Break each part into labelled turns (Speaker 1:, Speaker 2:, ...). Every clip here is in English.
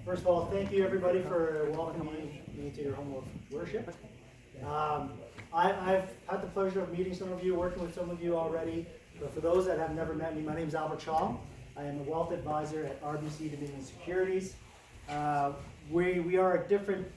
Speaker 1: First of all, thank you everybody for welcoming me to your home of worship. I've had the pleasure of meeting some of you, working with some of you already, but for those that have never met me, my name is Albert Chong. I am a wealth advisor at RBC Dominion Securities. We are a different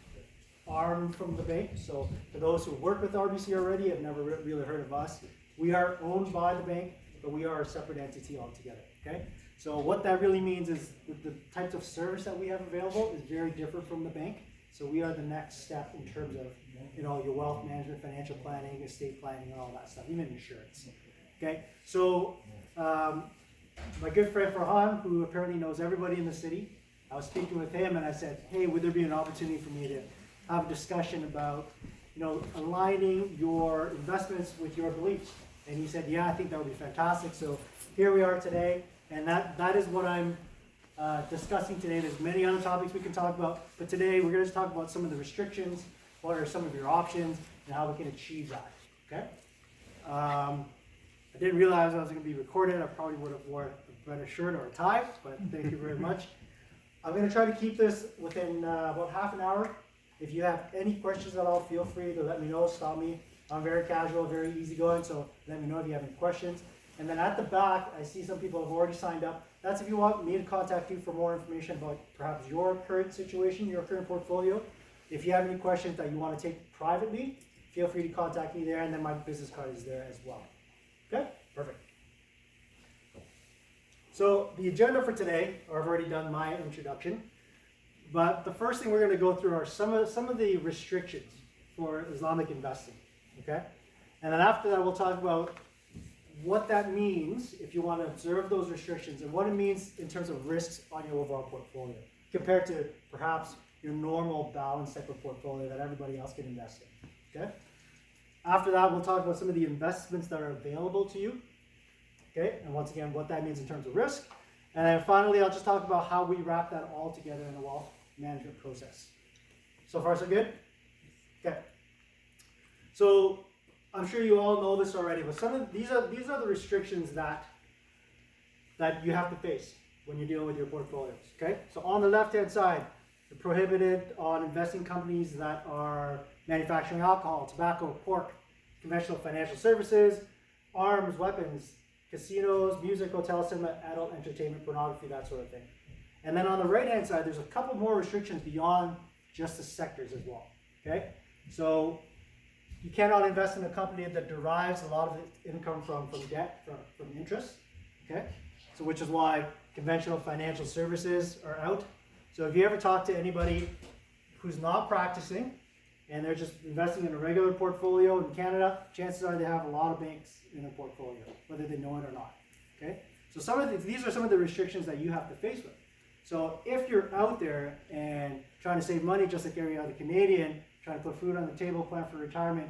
Speaker 1: arm from the bank, so for those who work with RBC already have never really heard of us. We are owned by the bank, but we are a separate entity altogether, okay? So what that really means is the types of service that we have available is very different from the bank. So we are the next step in terms of, your wealth management, financial planning, estate planning, and all that stuff, even insurance. Okay, so my good friend Farhan, who apparently knows everybody in the city, I was speaking with him and I said, hey, would there be an opportunity for me to have a discussion about, aligning your investments with your beliefs? And he said, yeah, I think that would be fantastic. So here we are today, and that is what I'm discussing today. There's many other topics we can talk about, but today we're going to talk about some of the restrictions, what are some of your options, and how we can achieve that, okay? I didn't realize I was going to be recorded. I probably would have worn a better shirt or a tie, but thank you very much. I'm going to try to keep this within about half an hour. If you have any questions at all, feel free to let me know, stop me. I'm very casual, very easygoing, so let me know if you have any questions. And then at the back, I see some people have already signed up. That's if you want me to contact you for more information about perhaps your current situation, your current portfolio. If you have any questions that you want to take privately, feel free to contact me there, and then my business card is there as well. Okay, perfect. So the agenda for today, or I've already done my introduction, but the first thing we're going to go through are some of the restrictions for Islamic investing. Okay, and then after that we'll talk about what that means if you want to observe those restrictions and what it means in terms of risks on your overall portfolio compared to perhaps your normal balanced type of portfolio that everybody else can invest in. Okay. After that, we'll talk about some of the investments that are available to you. Okay, and once again, what that means in terms of risk. And then finally, I'll just talk about how we wrap that all together in a wealth management process. So far, so good? Okay. So I'm sure you all know this already, but these are the restrictions that you have to face when you're dealing with your portfolios. Okay. So on the left-hand side, you're prohibited on investing companies that are manufacturing alcohol, tobacco, pork, conventional financial services, arms, weapons, casinos, music, hotels, cinema, adult entertainment, pornography, that sort of thing. And then on the right-hand side, there's a couple more restrictions beyond just the sectors as well. Okay, so you cannot invest in a company that derives a lot of its income from debt, from interest. Okay, so which is why conventional financial services are out. So if you ever talk to anybody who's not practicing and they're just investing in a regular portfolio in Canada, chances are they have a lot of banks in their portfolio, whether they know it or not. Okay, so these are some of the restrictions that you have to face with. So if you're out there and trying to save money, just like every other Canadian, trying to put food on the table, plan for retirement,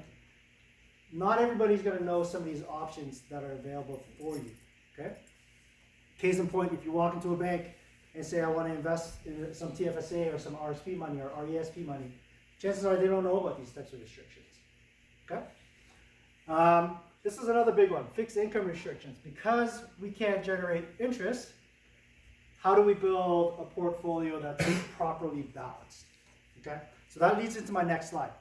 Speaker 1: not everybody's going to know some of these options that are available for you. Okay, case in point, if you walk into a bank and say, I want to invest in some TFSA or some RSP money or RESP money, chances are they don't know about these types of restrictions. Okay? This is another big one, fixed income restrictions. Because we can't generate interest, how do we build a portfolio that's properly balanced? Okay? So that leads into my next slide.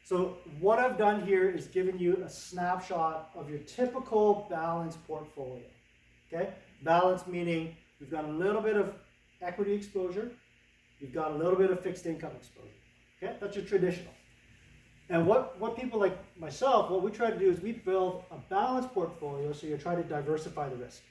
Speaker 1: So what I've done here is given you a snapshot of your typical balanced portfolio. Okay? Balance meaning we've got a little bit of equity exposure, you've got a little bit of fixed income exposure. Okay, that's your traditional. And what people like myself, what we try to do is we build a balanced portfolio, so you're trying to diversify the risk.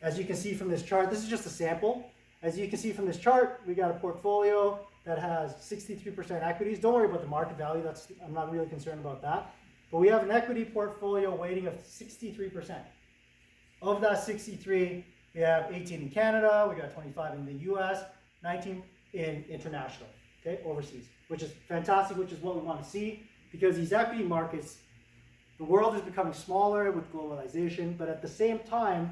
Speaker 1: As you can see from this chart, this is just a sample. As you can see from this chart, we got a portfolio that has 63% equities. Don't worry about the market value, I'm not really concerned about that. But we have an equity portfolio weighting of 63%. Of that 63, we have 18 in Canada, we got 25 in the US, 19 in international, okay, overseas, which is fantastic, which is what we want to see, because these equity markets, the world is becoming smaller with globalization, but at the same time,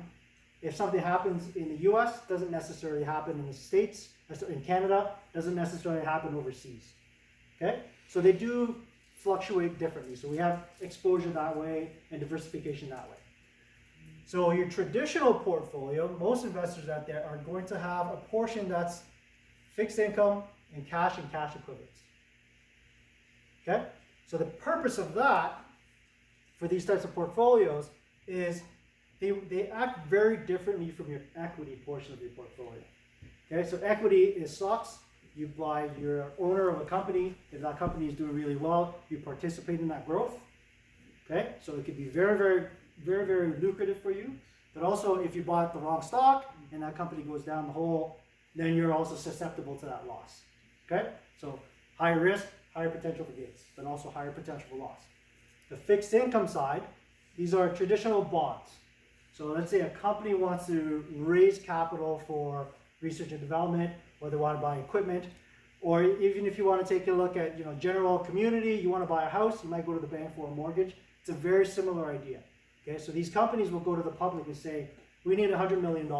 Speaker 1: if something happens in the US, doesn't necessarily happen in the States, in Canada, doesn't necessarily happen overseas, okay? So they do fluctuate differently, so we have exposure that way and diversification that way. So your traditional portfolio, most investors out there are going to have a portion that's fixed income and cash equivalents. Okay? So the purpose of that for these types of portfolios is they act very differently from your equity portion of your portfolio. Okay, so equity is stocks. You buy, you're owner of a company. If that company is doing really well, you participate in that growth. Okay, so it could be very, very, very, very lucrative for you. But also, if you bought the wrong stock and that company goes down the hole, then you're also susceptible to that loss. Okay, so higher risk, higher potential for gains, but also higher potential for loss. The fixed income side, these are traditional bonds. So let's say a company wants to raise capital for research and development, or they want to buy equipment, or even if you want to take a look at, general community, you want to buy a house, you might go to the bank for a mortgage. It's a very similar idea. Okay, so these companies will go to the public and say, we need $100 million.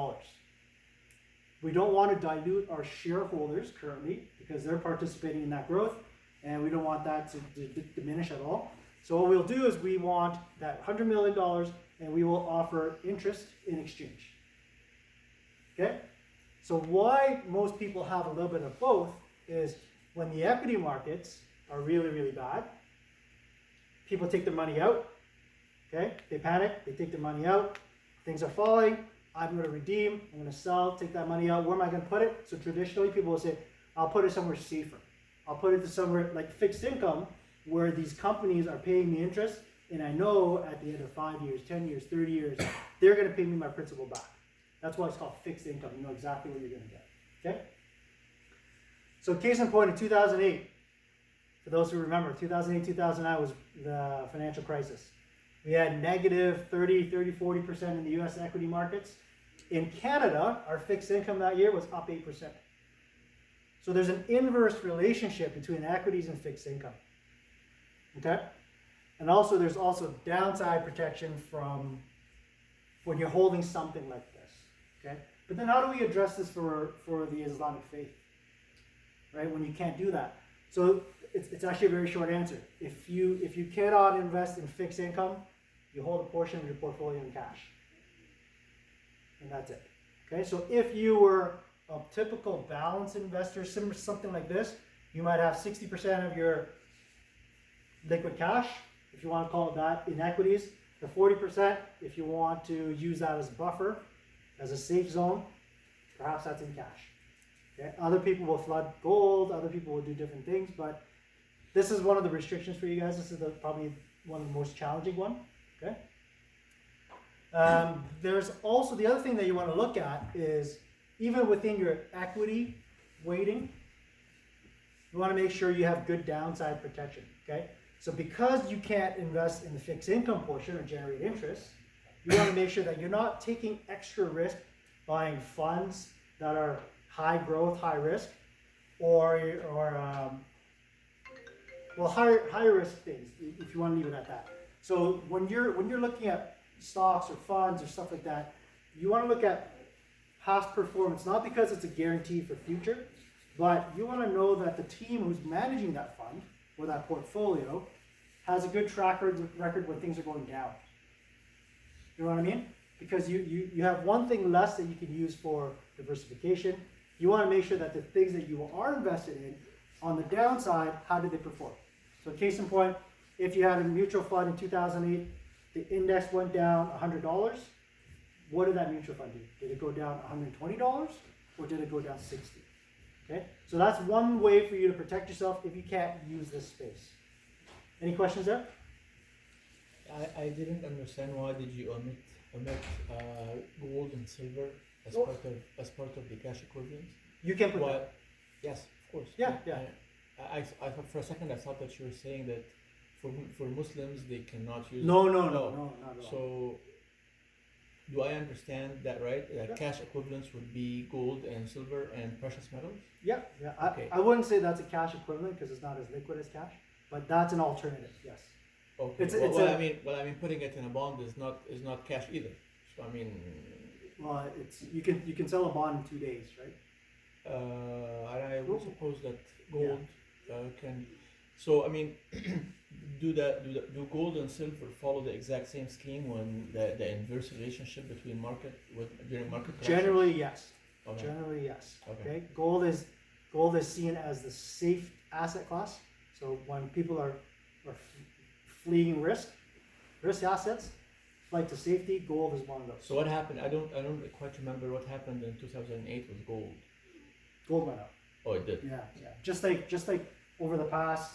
Speaker 1: We don't want to dilute our shareholders currently because they're participating in that growth, and we don't want that to diminish at all. So what we'll do is we want that $100 million, and we will offer interest in exchange. Okay? So why most people have a little bit of both is when the equity markets are really, really bad, people take their money out. Okay? They panic, they take their money out, things are falling, I'm going to redeem, I'm going to sell, take that money out. Where am I going to put it? So traditionally people will say, I'll put it somewhere safer. I'll put it to somewhere like fixed income, where these companies are paying me interest, and I know at the end of 5 years, 10 years, 30 years, they're going to pay me my principal back. That's why it's called fixed income. You know exactly what you're going to get. Okay? So case in point, in 2008, for those who remember, 2008, 2009 was the financial crisis. We had negative 30, 40% in the US equity markets. In Canada, our fixed income that year was up 8%. So there's an inverse relationship between equities and fixed income. Okay? And also there's also downside protection from when you're holding something like this. Okay? But then how do we address this for the Islamic faith? Right? When you can't do that. So it's actually a very short answer. If you cannot invest in fixed income, you hold a portion of your portfolio in cash. And that's it. Okay? So if you were a typical balanced investor, something like this, you might have 60% of your liquid cash, if you want to call it that, in equities. The 40%, if you want to use that as a buffer, as a safe zone, perhaps that's in cash. Okay? Other people will flood gold, other people will do different things, but this is one of the restrictions for you guys. This is probably one of the most challenging one. Okay? There's also the other thing that you want to look at is even within your equity weighting, you want to make sure you have good downside protection. Okay? So because you can't invest in the fixed income portion or generate interest, you want to make sure that you're not taking extra risk buying funds that are high growth, high risk, or higher risk things, if you want to leave it at that. So when you're looking at stocks or funds or stuff like that, you want to look at past performance, not because it's a guarantee for future, but you want to know that the team who's managing that fund or that portfolio has a good track record when things are going down. You know what I mean? Because you have one thing less that you can use for diversification. You want to make sure that the things that you are invested in, on the downside, how did they perform? So case in point, if you had a mutual fund in 2008, the index went down $100, what did that mutual fund do? Did it go down $120 or did it go down 60? Okay, so that's one way for you to protect yourself if you can't use this space. Any questions there?
Speaker 2: I didn't understand why did you omit gold and silver as part of the cash equivalents?
Speaker 1: You can put that.
Speaker 2: Yes, of course.
Speaker 1: Yeah.
Speaker 2: I thought for a second I thought that you were saying that for Muslims they cannot use.
Speaker 1: No, not at all.
Speaker 2: So do I understand that right? That cash equivalents would be gold and silver and precious metals?
Speaker 1: Yeah.
Speaker 2: Okay.
Speaker 1: I wouldn't say that's a cash equivalent because it's not as liquid as cash, but that's an alternative. Yes.
Speaker 2: Okay. I mean, putting it in a bond is not cash either. So I mean.
Speaker 1: Well, you can sell a bond in 2 days, right?
Speaker 2: I would suppose that gold can. So I mean, do gold and silver follow the exact same scheme when the inverse relationship between during market crashes?
Speaker 1: Generally, yes.
Speaker 2: Okay.
Speaker 1: Generally, yes.
Speaker 2: Okay.
Speaker 1: Okay. Gold is seen as the safe asset class. So when people are fleeing risk assets, flight to safety, gold is one of those.
Speaker 2: So what happened? I don't quite remember what happened in 2008 with gold.
Speaker 1: Gold went up.
Speaker 2: Oh, it did.
Speaker 1: Yeah. Just like over the past,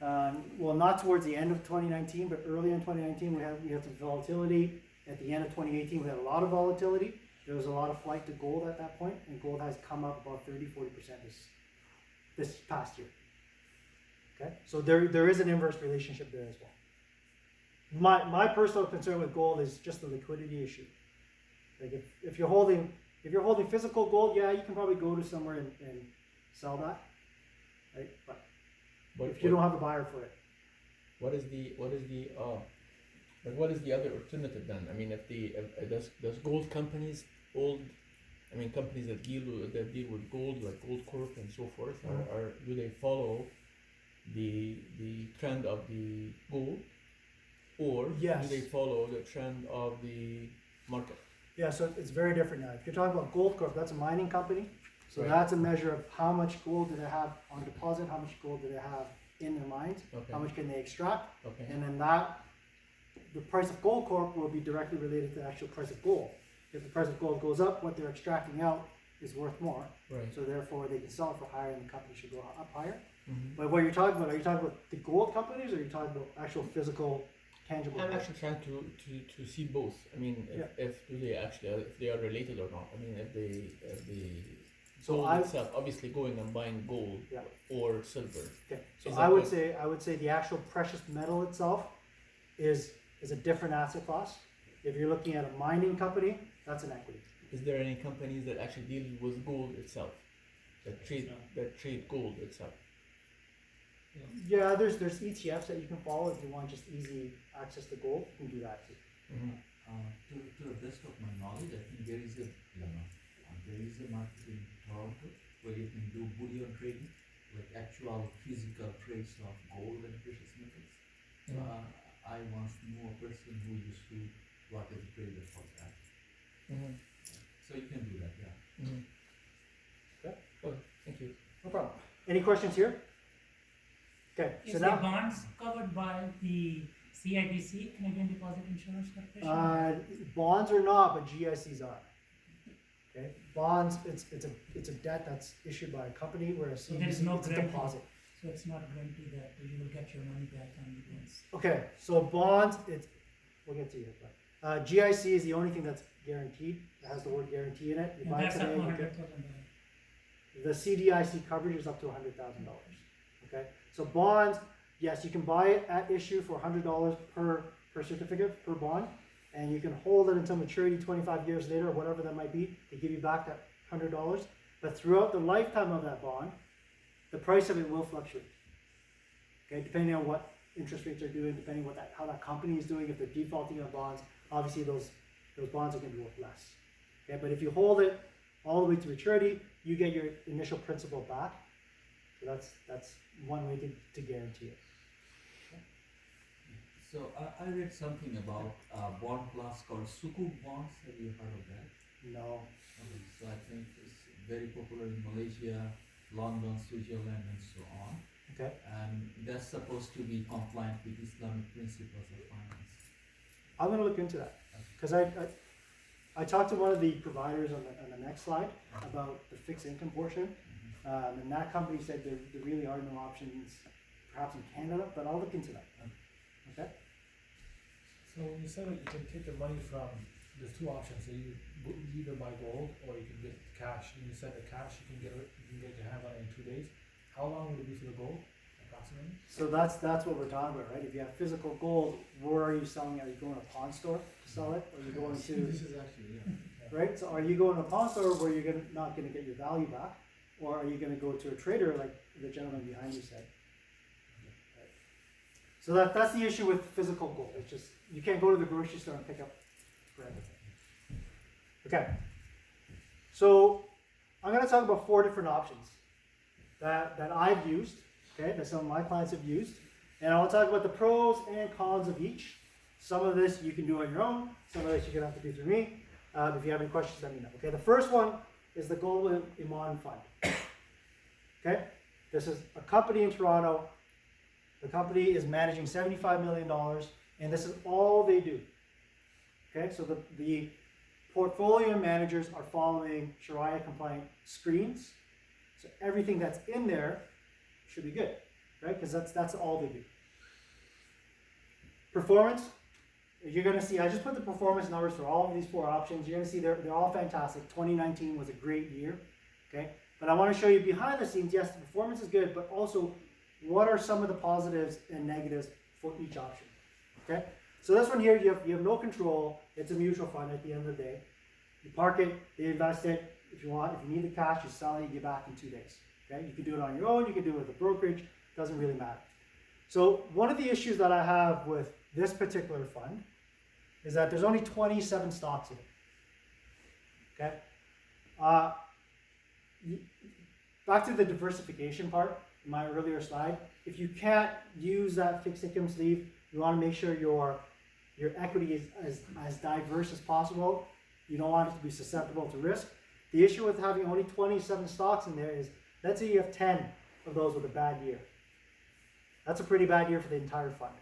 Speaker 1: well, not towards the end of 2019, but early in 2019, we had some volatility. At the end of 2018, we had a lot of volatility. There was a lot of flight to gold at that point, and gold has come up about 30-40% this past year. Okay, so there is an inverse relationship there as well. My personal concern with gold is just the liquidity issue. Like if you're holding physical gold, yeah, you can probably go to somewhere and sell that, right? But if you don't have a buyer for it,
Speaker 2: what is the other alternative then? I mean, does gold companies companies that deal with gold, like Gold Corp and so forth, do they follow the trend of the gold, or
Speaker 1: yes,
Speaker 2: do they follow the trend of the market?
Speaker 1: Yeah, so it's very different now. If you're talking about Gold Corp, that's a mining company. So
Speaker 2: Right.
Speaker 1: that's a measure of how much gold do they have on deposit, how much gold do they have in their mines,
Speaker 2: Okay.
Speaker 1: how much can they extract,
Speaker 2: Okay.
Speaker 1: and then the price of Gold Corp will be directly related to the actual price of gold. If the price of gold goes up, what they're extracting out is worth more.
Speaker 2: Right.
Speaker 1: So therefore, they can sell it for higher, and the company should go up higher.
Speaker 2: Mm-hmm.
Speaker 1: But what you're talking about, are you talking about the gold companies, or are you talking about actual physical, tangible?
Speaker 2: I'm
Speaker 1: gold?
Speaker 2: actually trying to see both. I mean, if they are related or not. I mean, if the
Speaker 1: So
Speaker 2: gold
Speaker 1: I-
Speaker 2: itself, obviously going and buying gold
Speaker 1: Yeah.
Speaker 2: or silver.
Speaker 1: Okay, so
Speaker 2: Is
Speaker 1: I
Speaker 2: that
Speaker 1: would say the actual precious metal itself is a different asset class. If you're looking at a mining company, that's an equity.
Speaker 2: Is there any companies that actually deal with gold itself, that trade gold itself?
Speaker 1: Yeah, there's ETFs that you can follow if you want just easy access to gold. You can do that too.
Speaker 2: Mm-hmm.
Speaker 3: To the best of my knowledge, I think there is a market in Toronto where you can do bullion trading, like actual physical trades of gold and precious metals. I once knew a person who used to work as a trader for that.
Speaker 2: Mm-hmm.
Speaker 3: So you can do that, yeah.
Speaker 2: Mm-hmm.
Speaker 1: Okay.
Speaker 2: Oh, thank you.
Speaker 1: No problem. Any questions here? Okay,
Speaker 4: Is
Speaker 1: so
Speaker 4: the
Speaker 1: now
Speaker 4: bonds covered by the CIBC, Canadian Deposit Insurance Corporation?
Speaker 1: bonds are not, but GICs are. Okay, bonds it's a debt that's issued by a company, whereas
Speaker 4: So there is no
Speaker 1: it's a
Speaker 4: guarantee.
Speaker 1: deposit.
Speaker 4: So it's not guaranteed that you will get your money back on the bonds.
Speaker 1: Okay, so bonds, we'll get to you. But, GIC is the only thing that's guaranteed. It has the word guarantee in it. You
Speaker 4: And
Speaker 1: buy it
Speaker 4: that's up
Speaker 1: today,
Speaker 4: to
Speaker 1: you get
Speaker 4: $100,000.
Speaker 1: the CDIC coverage is up to $100,000. Okay, so bonds, yes, you can buy it at issue for $100 per certificate, per bond, and you can hold it until maturity 25 years later, or whatever that might be. They give you back that $100. But throughout the lifetime of that bond, the price of it will fluctuate. Okay, depending on what interest rates are doing, depending on how that company is doing. If they're defaulting on bonds, obviously those bonds are going to be worth less. Okay, but if you hold it all the way to maturity, you get your initial principal back. So that's one way to guarantee it.
Speaker 3: So I read something about bond class called Sukuk bonds. Have you heard of that?
Speaker 1: No.
Speaker 3: Okay, so I think it's very popular in Malaysia, London, Switzerland, and so on.
Speaker 1: Okay.
Speaker 3: And that's supposed to be compliant with Islamic principles of finance.
Speaker 1: I'm going to look into that because I talked to one of the providers on the next slide about the fixed income portion, and that company said there really are no options, perhaps in Canada, but I'll look into that. Okay.
Speaker 5: So you said that you can take the money from, there's two options, so you either buy gold or you can get cash, and you said the cash you can get your hands on it in 2 days. How long would it be for the gold, approximately?
Speaker 1: So that's what we're talking about, right? If you have physical gold, where are you selling it? Are you going to a pawn store to sell it? Or are you going to,
Speaker 3: This is actually,
Speaker 1: right? So are you going to a pawn store where you're not going to get your value back? Or are you going to go to a trader like the gentleman behind you said? So that's the issue with physical gold. It's just, you can't go to the grocery store and pick up for everything. Okay. So I'm going to talk about 4 different options that I've used, okay, that some of my clients have used, And I'll talk about the pros and cons of each. Some of this you can do on your own. Some of this you're going to have to do through me. If you have any questions, let me know. Okay, the first one is the Global Iman Fund. Okay, this is a company in Toronto. The company is managing $75 million, and this is all they do. Okay, so the portfolio managers are following Sharia compliant screens. So everything that's in there should be good, right? Because that's all they do. Performance, you're going to see, I just put the performance numbers for all of these 4 options. You're going to see they're all fantastic. 2019 was a great year, okay? But I want to show you behind the scenes, yes, the performance is good, but also what are some of the positives and negatives for each option, okay? So this one here, you have no control. It's a mutual fund at the end of the day. You park it, you invest it. If you want, if you need the cash, you sell it, you get back in 2 days, okay? You can do it on your own, you can do it with a brokerage, doesn't really matter. So one of the issues that I have with this particular fund is that there's only 27 stocks in it, okay? Back to the diversification part in my earlier slide, if you can't use that fixed income sleeve, you want to make sure your equity is as diverse as possible. You don't want it to be susceptible to risk. The issue with having only 27 stocks in there is, let's say you have 10 of those with a bad year. That's a pretty bad year for the entire fund.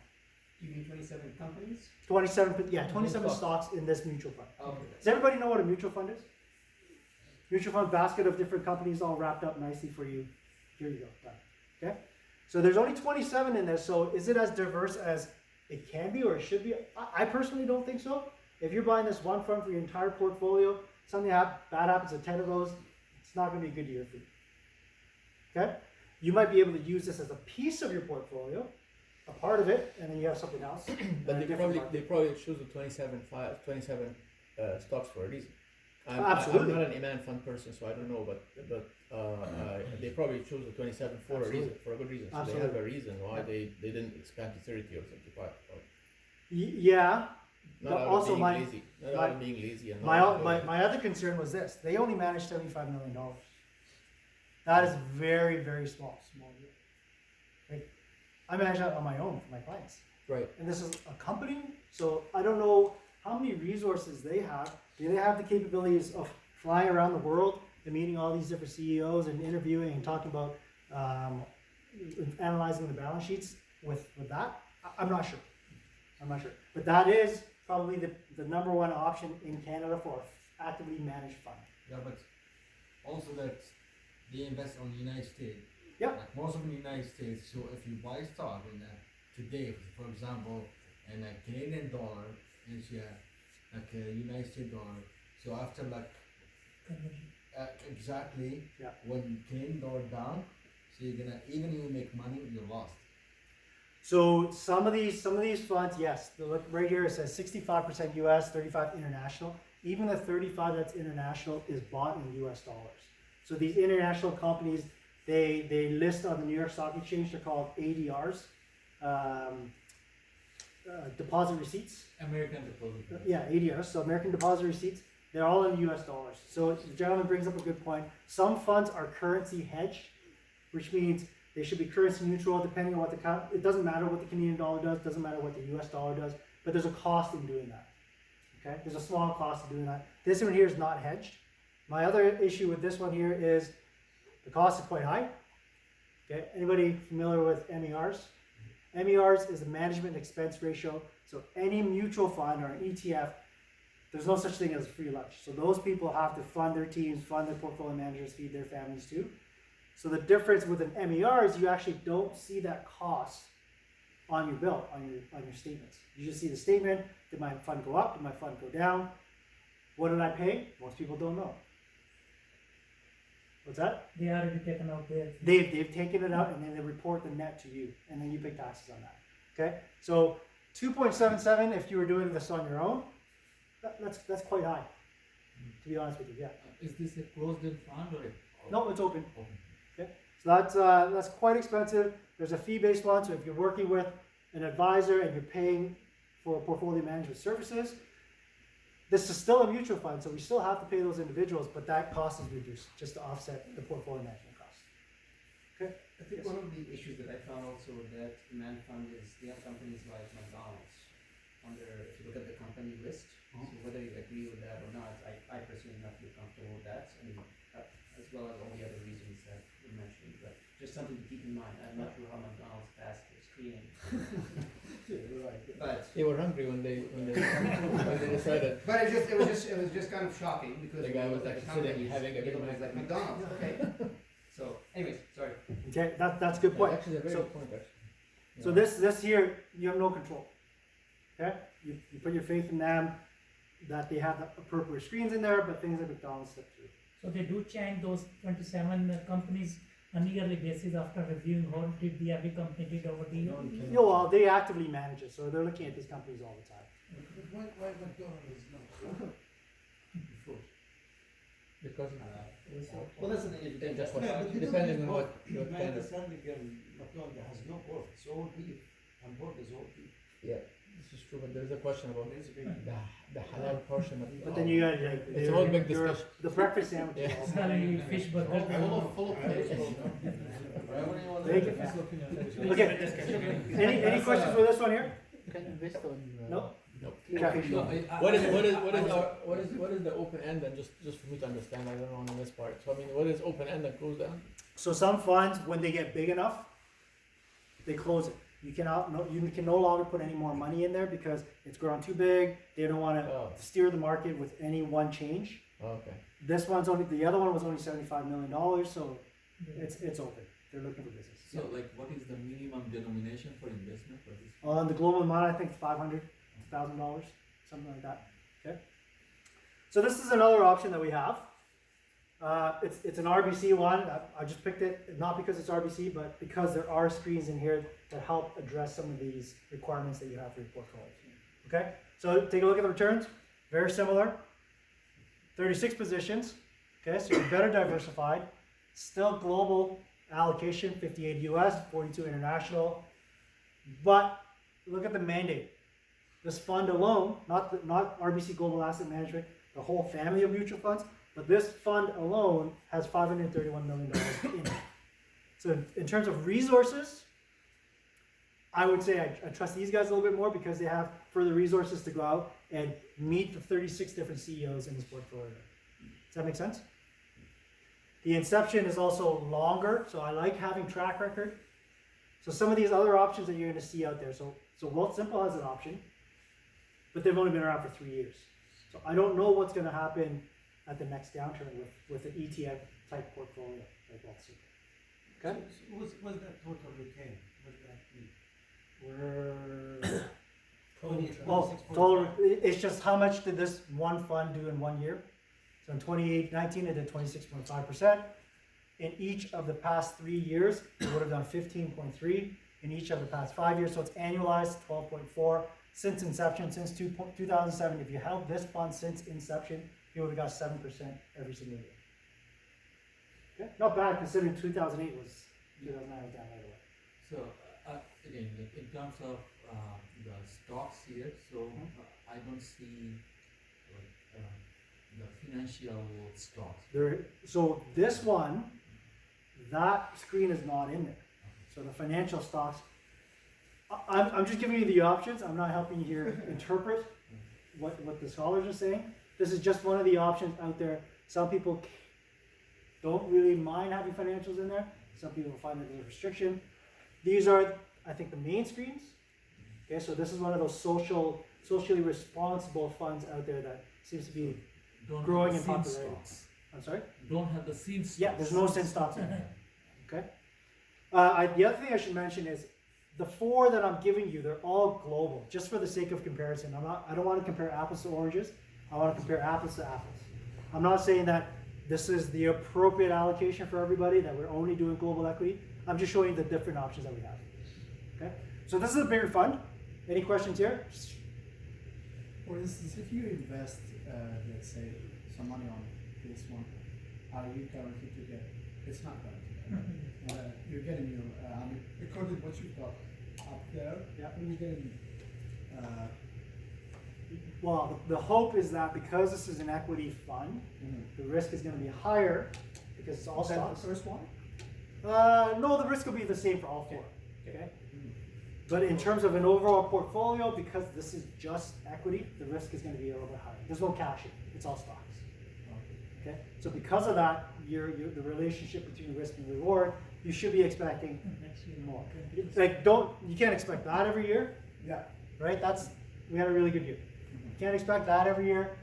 Speaker 6: You mean 27 companies?
Speaker 1: 27 stocks in this mutual fund.
Speaker 6: Okay.
Speaker 1: Does everybody know what a mutual fund is? Mutual fund basket of different companies all wrapped up nicely for you. Here you go, done. Okay? So there's only 27 in this, so is it as diverse as it can be or it should be? I personally don't think so. If you're buying this one fund for your entire portfolio, something bad happens to 10 of those, it's not going to be a good year for you. Okay? You might be able to use this as a piece of your portfolio, a part of it, and then you have something else.
Speaker 2: But they probably choose the 27 stocks for a reason.
Speaker 1: Absolutely.
Speaker 2: I'm not an Iman fund person, so I don't know, but they probably chose the 27 for a reason, for a good reason. So
Speaker 1: Absolutely.
Speaker 2: they have a reason why they didn't expand to 30 or 75.
Speaker 1: Yeah.
Speaker 2: Not
Speaker 1: But
Speaker 2: out
Speaker 1: also
Speaker 2: of being lazy. Not out of being lazy. And
Speaker 1: My other concern was this. They only managed $75 million. That is very, very small deal. Right? I manage that on my own for my clients.
Speaker 2: Right.
Speaker 1: And this is a company, so I don't know how many resources they have. Do they have the capabilities of flying around the world and meeting all these different CEOs and interviewing and talking about analyzing the balance sheets with that? I'm not sure. But that is probably the number one option in Canada for actively managed fund.
Speaker 7: Yeah, but also that they invest on the United States.
Speaker 1: Yeah.
Speaker 7: Like most of the United States. So if you buy stock in today, for example, and a Canadian dollar is like a United States dollar. So after exactly when Canadian dollar down, so you're gonna even you make money, you're lost.
Speaker 1: So some of these funds, yes, look right here. It says 65% U.S., 35 international. Even the 35 that's international is bought in U.S. dollars. So these international companies, they list on the New York Stock Exchange. They're called ADRs, deposit receipts.
Speaker 3: American deposit.
Speaker 1: Yeah, ADRs. So American deposit receipts. They're all in U.S. dollars. So the gentleman brings up a good point. Some funds are currency hedged, which means they should be currency neutral depending on what it doesn't matter what the Canadian dollar does, doesn't matter what the US dollar does, but there's a cost in doing that. Okay? There's a small cost in doing that. This one here is not hedged. My other issue with this one here is the cost is quite high. Okay? Anybody familiar with MERs? MERs is a management expense ratio. So any mutual fund or an ETF, there's no such thing as free lunch. So those people have to fund their teams, fund their portfolio managers, feed their families too. So the difference with an MER is you actually don't see that cost on your bill, on your statements. You just see the statement. Did my fund go up? Did my fund go down? What did I pay? Most people don't know. What's that?
Speaker 4: They already taken out their.
Speaker 1: They've taken it out and then they report the net to you, and then you pay taxes on that. Okay, so 2.77 if you were doing this on your own, that's quite high. To be honest with you, yeah.
Speaker 3: Is this a closed-end fund or a?
Speaker 1: No, it's open.
Speaker 3: Open.
Speaker 1: So that's quite expensive. There's a fee-based one, so if you're working with an advisor and you're paying for portfolio management services, this is still a mutual fund, so we still have to pay those individuals, but that cost is reduced just to offset the portfolio management cost.
Speaker 6: I think one of the issues that I found also with that demand fund is they have companies like McDonald's under, if you look at the company list, so whether you agree with that or not, I personally not feel comfortable with that, and as well as all the other reasons that you mentioned, but just something to keep in mind. I'm not sure how McDonald's passed their screening. But
Speaker 2: They were hungry when they when they decided.
Speaker 6: But it was just kind of shocking because
Speaker 2: The guy was
Speaker 6: the
Speaker 2: like
Speaker 6: companies,
Speaker 2: sitting having a
Speaker 6: it
Speaker 2: Big
Speaker 6: was
Speaker 2: Mac.
Speaker 6: like McDonald's, okay? So, anyways, sorry.
Speaker 1: Okay, that's a good point.
Speaker 2: Actually, a very
Speaker 1: So-
Speaker 2: good point. Actually.
Speaker 1: So this here, you have no control. Okay, you put your faith in them that they have the appropriate screens in there, but things like McDonald's slip through.
Speaker 4: So they do check those 27 companies on a yearly basis after reviewing how did the every company did over the year.
Speaker 1: You know, well, they actively manage it, so they're looking at these companies all the time.
Speaker 5: Why McDonald's is not?
Speaker 2: Because
Speaker 6: Well, that's the thing, if you think
Speaker 2: just
Speaker 6: that's
Speaker 2: what,
Speaker 6: what,
Speaker 2: depending on what
Speaker 8: My
Speaker 2: kind of.
Speaker 8: understanding McDonald's has no pork, it's all beef, and pork is all beef.
Speaker 2: Yeah, this is true, but there's a question about the halal portion of.
Speaker 1: But then you got like
Speaker 2: It's a whole big
Speaker 1: your-
Speaker 2: discussion.
Speaker 1: the breakfast sandwiches.
Speaker 2: Yeah.
Speaker 1: also.
Speaker 4: Selling fish burger.
Speaker 1: Thank you. Okay. Any questions for this one here?
Speaker 9: Can invest on
Speaker 1: No?
Speaker 9: location.
Speaker 2: No, what is the open end and just for me to understand, I don't know on this part. So I mean, what is open end and close down?
Speaker 1: So some funds, when they get big enough, they close it. You can no longer put any more money in there because it's grown too big. They don't want to
Speaker 2: Oh,
Speaker 1: steer the market with any one change.
Speaker 2: okay.
Speaker 1: This one's only, the other one was only $75 million, so it's open. They're looking for business.
Speaker 3: So like, what is the minimum denomination for investment for this?
Speaker 1: On the global amount, I think $500,000, something like that. Okay. So this is another option that we have. It's an RBC one. I just picked it not because it's RBC, but because there are screens in here that help address some of these requirements that you have for your portfolio. Okay. So take a look at the returns. Very similar. 36 positions. Okay. So you're better diversified. Still global allocation, 58 US, 42 international. But look at the mandate. This fund alone, not RBC Global Asset Management, the whole family of mutual funds, but this fund alone has $531 million in it. So in terms of resources, I would say I trust these guys a little bit more because they have further resources to go out and meet the 36 different CEOs in this portfolio. Does that make sense? The inception is also longer, so I like having track record. So some of these other options that you're going to see out there. So Wealth Simple has an option, but they've only been around for 3 years. So I don't know what's going to happen at the next downturn with an ETF type portfolio like Wealth Simple. Okay?
Speaker 8: So what's that total return? What's that mean?
Speaker 1: We're
Speaker 5: Total
Speaker 1: total. It's just how much did this one fund do in 1 year? So in 2019, it did 26.5%. In each of the past 3 years, it would have done 15.3. In each of the past 5 years, so it's annualized 12.4. Since inception, since 2007, if you held this fund since inception, you would have got 7% every single year. Okay, not bad considering 2008 was 2009 was down right away.
Speaker 3: So, again, like in terms of the stocks here, so I don't see like the financial stocks.
Speaker 1: So this one, that screen is not in there. So the financial stocks, I'm just giving you the options. I'm not helping you here interpret what the scholars are saying. This is just one of the options out there. Some people don't really mind having financials in there. Some people find it as a restriction. These are, I think, the main screens. Okay, so this is one of those socially responsible funds out there that seems to be
Speaker 3: Don't
Speaker 1: growing
Speaker 3: have
Speaker 1: in
Speaker 3: the SIM
Speaker 1: popularity.
Speaker 3: stocks.
Speaker 1: I'm sorry?
Speaker 3: Don't have the SIM stocks.
Speaker 1: Yeah, there's no sin stocks in there. Okay. The other thing I should mention is the 4 that I'm giving you, they're all global, just for the sake of comparison. I don't want to compare apples to oranges. I want to compare apples to apples. I'm not saying that this is the appropriate allocation for everybody, that we're only doing global equity. I'm just showing you the different options that we have. Okay. So this is a bigger fund. Any questions here?
Speaker 10: For instance, if you invest, let's say, some money on this one, are you guaranteed to get? It's not guaranteed. You're getting your, according to what you've got up there,
Speaker 1: Yeah.
Speaker 10: you're getting.
Speaker 1: Well, the hope is that because this is an equity fund, the risk is going to be higher because it's all
Speaker 10: Is that
Speaker 1: stocks.
Speaker 10: the first one?
Speaker 1: No, the risk will be the same for all four. Okay. But in terms of an overall portfolio, because this is just equity, the risk is going to be a little bit higher. There's no cash in; it's all stocks. Okay. So because of that, the relationship between risk and reward, you should be expecting
Speaker 4: Next year
Speaker 1: more.
Speaker 4: okay.
Speaker 1: Like you can't expect that every year.
Speaker 10: Yeah.
Speaker 1: Right? We had a really good year. You can't expect that every year.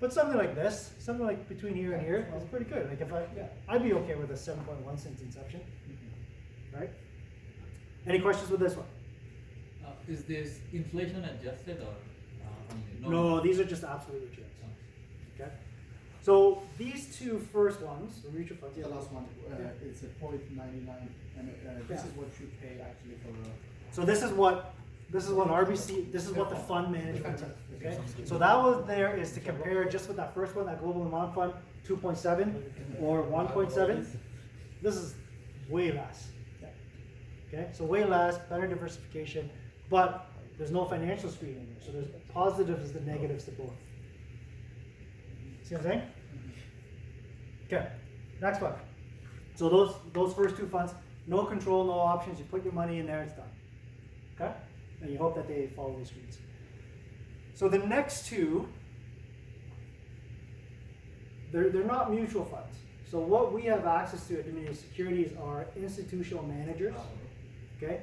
Speaker 1: But something like this, something like between here and here, is pretty good. Like I'd be okay with a 7.1 since inception. Right? Any questions with this one?
Speaker 3: Is this inflation adjusted or?
Speaker 1: No, these are just absolute returns. Okay. So these two first ones, the mutual funds.
Speaker 10: The last one, it's a 0.99, and this
Speaker 1: Yeah.
Speaker 10: is what you pay actually for.
Speaker 1: So this is what RBC. This is what the fund management does. Okay. So that was there is to compare just with that first one, that global amount fund, 2.7 or 1.7. This is way less. Okay. So way less, better diversification, but there's no financial screening in there. So there's positives and the negatives to both. See what I'm saying? Okay, next one. So those first two funds, no control, no options. You put your money in there, it's done. Okay, and you hope that they follow the screens. So the next two, they're not mutual funds. So what we have access to at Dominion Securities are institutional managers. Okay,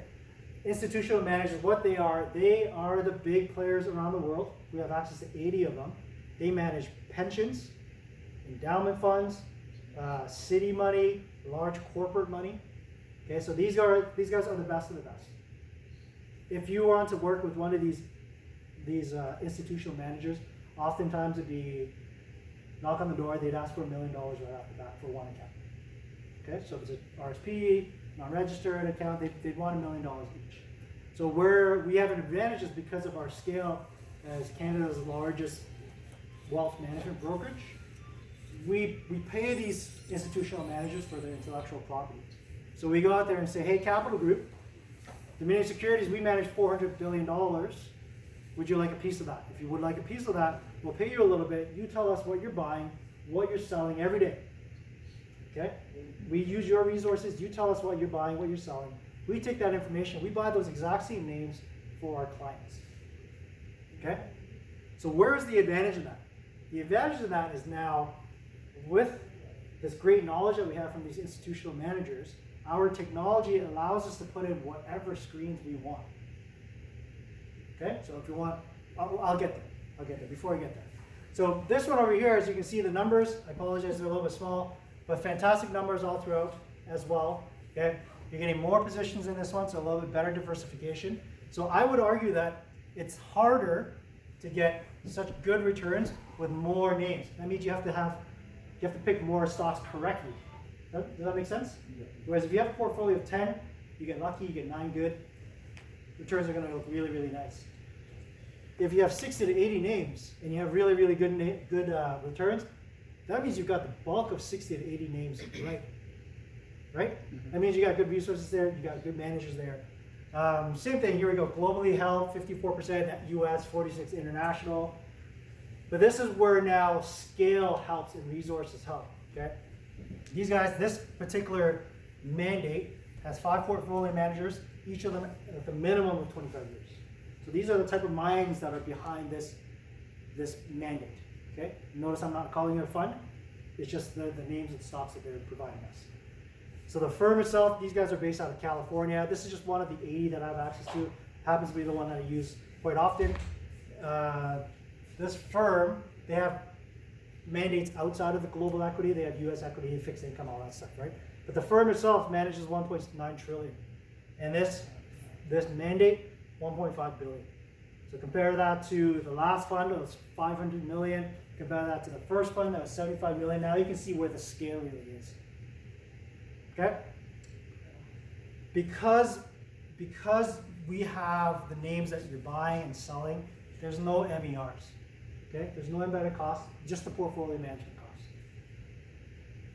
Speaker 1: institutional managers, what they are the big players around the world. We have access to 80 of them. They manage pensions, endowment funds, city money, large corporate money. Okay, so these guys are the best of the best. If you want to work with one of these institutional managers, oftentimes it'd be knock on the door. They'd ask for $1 million right off the bat for one account. Okay, so if it's an RSP, non-registered account, they'd want $1 million each. So we have an advantage is because of our scale as Canada's largest wealth management brokerage. We pay these institutional managers for their intellectual property. So we go out there and say, hey, Capital Group, Dominion Securities, we manage $400 billion. Would you like a piece of that? If you would like a piece of that, we'll pay you a little bit. You tell us what you're buying, what you're selling every day. Okay? We use your resources. You tell us what you're buying, what you're selling. We take that information. We buy those exact same names for our clients. Okay? So where is the advantage of that? The advantage of that is now, with this great knowledge that we have from these institutional managers, our technology allows us to put in whatever screens we want. Okay, so if you want, I'll get there. I'll get there before I get there. So this one over here, as you can see, the numbers, I apologize, they're a little bit small, but fantastic numbers all throughout as well. Okay, you're getting more positions in this one, so a little bit better diversification. So I would argue that it's harder to get such good returns with more names. That means you have to pick more stocks correctly. Does that make sense?
Speaker 10: Yeah.
Speaker 1: Whereas if you have a portfolio of 10, you get lucky, you get 9 good, returns are going to look really, really nice. If you have 60 to 80 names and you have really, really good returns, that means you've got the bulk of 60 to 80 names right. Right? That means you got good resources there, you got good managers there. Same thing, here we go, globally held, 54% US, 46 international. But this is where now scale helps and resources help, okay? These guys, this particular mandate has 5 portfolio managers, each of them at the minimum of 25 years. So these are the type of minds that are behind this mandate, okay? Notice I'm not calling it a fund, it's just the names of the stocks that they're providing us. So the firm itself, these guys are based out of California. This is just one of the 80 that I have access to. Happens to be the one that I use quite often. This firm, they have mandates outside of the global equity. They have US equity, fixed income, all that stuff, right? But the firm itself manages 1.9 trillion. And this mandate, 1.5 billion. So compare that to the last fund, that was 500 million. Compare that to the first fund, that was 75 million. Now you can see where the scale really is. Okay? Because we have the names that you're buying and selling, there's no MERs. Okay? There's no embedded costs, just the portfolio management costs.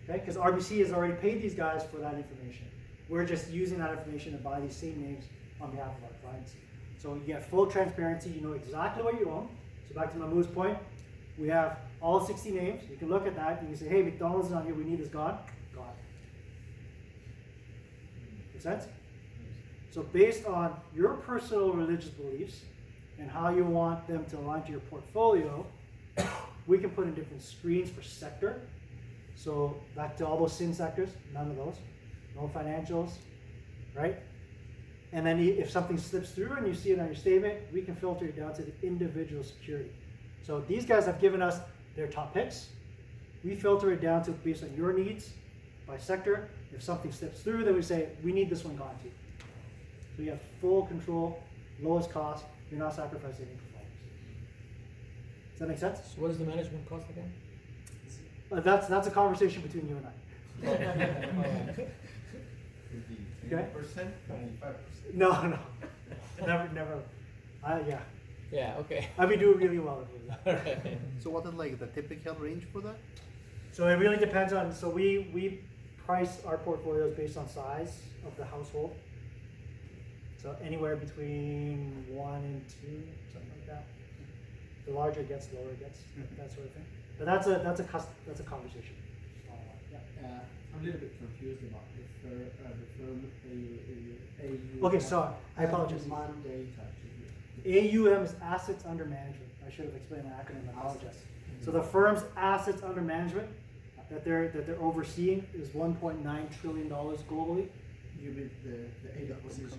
Speaker 1: Okay? Because RBC has already paid these guys for that information. We're just using that information to buy these same names on behalf of our clients. So you get full transparency, you know exactly what you own. So back to Mahmoud's point, we have all 60 names. You can look at that and you can say, hey, McDonald's is on here, we need this gone. Gone. Make sense? So based on your personal religious beliefs and how you want them to align to your portfolio, we can put in different screens for sector. So back to all those sin sectors, none of those. No financials, right? And then if something slips through and you see it on your statement, we can filter it down to the individual security. So these guys have given us their top picks. We filter it down to based on your needs by sector. If something slips through, then we say, we need this one gone too. So you have full control, lowest cost, you're not sacrificing any performance. Does that make sense?
Speaker 2: So what is the management cost again?
Speaker 1: That's a conversation between you and I. Okay.
Speaker 7: 20%, 25%.
Speaker 1: No. Never. Yeah.
Speaker 2: Yeah, okay.
Speaker 1: I'd be doing really well if it was that.
Speaker 8: So what is like the typical range for that?
Speaker 1: So it really depends on, so we price our portfolios based on size of the household. So anywhere between 1 and 2, something like that. The larger it gets, lower it gets, that sort of thing. But that's a conversation. Yeah.
Speaker 10: I'm a little bit confused about the firm AU.
Speaker 1: Okay, sorry, I apologize.
Speaker 10: Mandate actually.
Speaker 1: AUM is assets under management. I should have explained the acronym, I apologize. So the firm's assets under management that they're overseeing is $1.9 trillion globally.
Speaker 10: You mean the AU positions?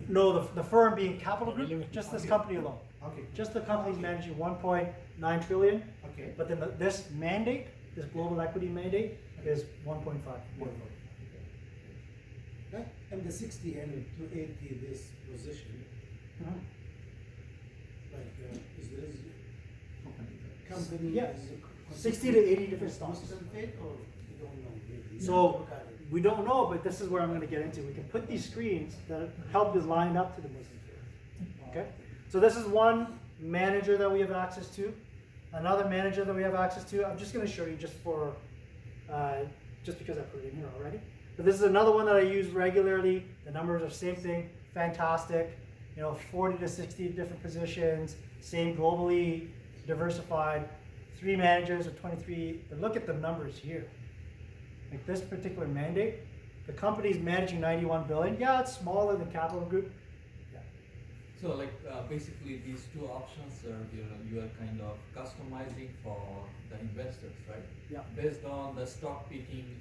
Speaker 1: No, the firm being Capital Group, just this company alone.
Speaker 10: Okay.
Speaker 1: Just the company's managing 1.9 trillion,
Speaker 10: Okay.
Speaker 1: but then this mandate, this global equity mandate, is 1.5 billion.
Speaker 8: And the 60 and to 80 this position,
Speaker 1: Mhm.
Speaker 8: like is this company?
Speaker 1: Yeah.
Speaker 8: is
Speaker 1: 60 to 80 different stocks.
Speaker 8: concentrate or you don't know maybe?
Speaker 1: So
Speaker 8: Look at it.
Speaker 1: we don't know, but this is where I'm going to get into. We can put these screens that help us line up to the Muslim faith. Okay. So this is one manager that we have access to. Another manager that we have access to. I'm just going to show you just for, just because I put it in here already. But this is another one that I use regularly. The numbers are same thing, fantastic. 40 to 60 different positions, same globally diversified. 3 managers of 23. But look at the numbers here. Like this particular mandate, the company's managing 91 billion. Yeah, it's smaller than Capital Group.
Speaker 3: So like basically these two options are you are kind of customizing for the investors, right?
Speaker 1: Yeah.
Speaker 3: Based on the stock picking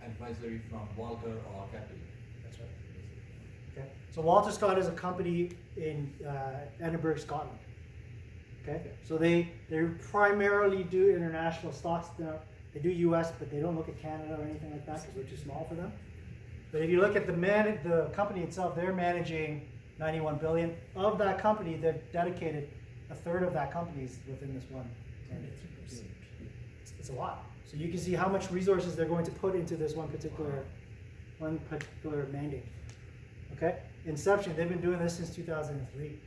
Speaker 3: advisory from Walter or Capital.
Speaker 1: That's right. Okay. So Walter Scott is a company in Edinburgh, Scotland. Okay. So they primarily do international stocks. They do U.S., but they don't look at Canada or anything like that because we're too small for them. But if you look at the company itself, they're managing 91 billion. Of that company, they've dedicated a third of that company is within this one. And it's a lot. So you can see how much resources they're going to put into this one particular mandate. Okay? Inception, they've been doing this since 2003.